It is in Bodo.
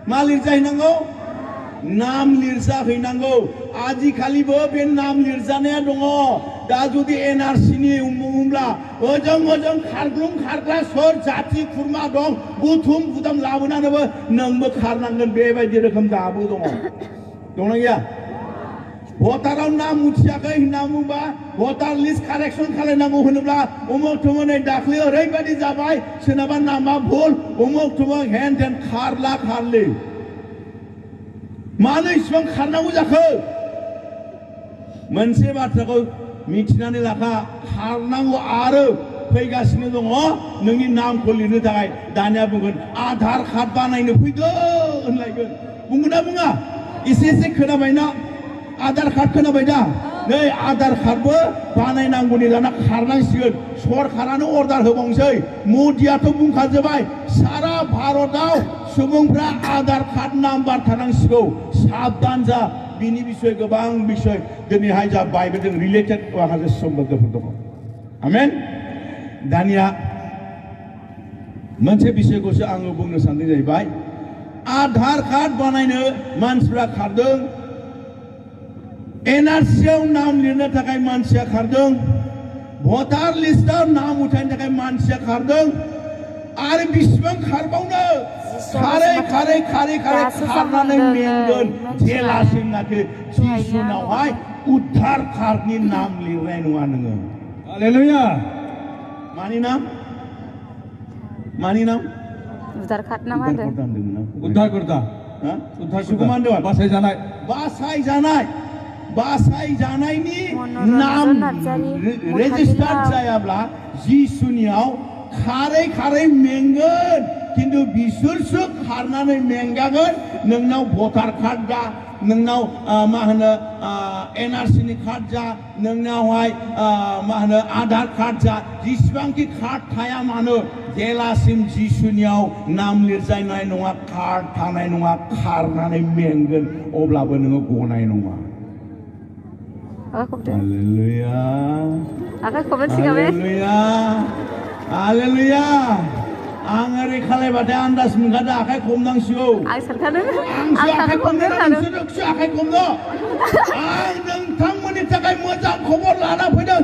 मा लिरजाहैनांगौ नाम लिरजाहैनांगौ आजिखालिबो बे नाम लिरजानाया दङ दा जुदि NRC नि उमुंब्ला ओजों खारग्लुं खारग्रा सोर जाथि खुरमा दं बुथुम बुथाम लाबोनानैबो नोंबो खारनांगोन बेबायदि रोखोम दाबो दंना गैया भटाराव नाम उथियाखै होनना बुंबा भटार लिस्ट कारेक्सन खालामनांगौ होनोब्ला उमुक थुमुक नै दाख्लै ओरैबायदि जाबाय सोरनाबा नामा भुल उमुक थुमुक हेन थेन खारलि मानो इसिबां खारनांगौ जाखो मोनसे बाथ्राखौ मिथिनानै लाखा खारनांगौ आरो फैगासिनो दङ नोंनि नामखौ लिरनो थाखाय दानिया बुंगोन आधार कार्ड बानायनो फैदो होनलायगोन बुंगोन ना बुङा एसे खोनाबायना आधार कार्ड खोनाबाय दा नै आधार कार्डबो बानायनांगौनि दाना खारनांसिगोन सरकारानो अर्डार होबावनोसै मोदियाथ' बुंखाजोबबाय सारा भारताव सुबुंफ्रा आधार कार्ड नाम्बार थानांसिगौ साबधान जा बिनि बिषय गोबां बिषय दिनैहाय जा बाइबेलजों रिलेटेड माखासे सोमोन्दोफोर दङ आमेन दानिया मोनसे बिषयखौसो आङो बुंनो सानदों जाहैबाय आधार कार्ड बानायनो मानसिफ्रा खारदों NRC आव नाम लिरनो थाखाय मानसिया खारदों भटार लिस्टआव नाम उठायनो थाखाय मानसिया खारदों आरो बिसिबां खारबावनो खारै खारनानै मेंगोन जेलासिमनाखि जिसुनावहाय उद्धार कार्डनि नाम लिरनाय नङा नोङो हालेलुया मानि नाम उद्धार कार्ड ना मा होनदों उद्धार कर्ता जिसुखौ मा होनदों बासायजानायनि नाम रेजिस्टार जायाब्ला जिसुनियाव खारै मेंगोन किन्तु बिसोरसो खारनानै मेंगागोन नोंनाव भटार कार्ड जा नोंनाव मा होनो NRC नि कार्ड जा नोंनावहाय मा होनो आधार कार्ड जा जेसेबांखि कार्ड थाया मानो जेलासिम जिसुनियाव नाम लिरजानाय नङा कार्ड थानाय नङा खारनानै मेंगोन अब्लाबो नोङो गनाय नङा हालेलुया हालेलुया आं ओरै खालायबाथाय आन्दाज मोनखादों आखाइ खमनांसिगौ आंसो आखाइ खमनो नोंसोरसो आखाइ खमनो आं नोंथांमोननि थाखाय मोजां खबर लाना फैदों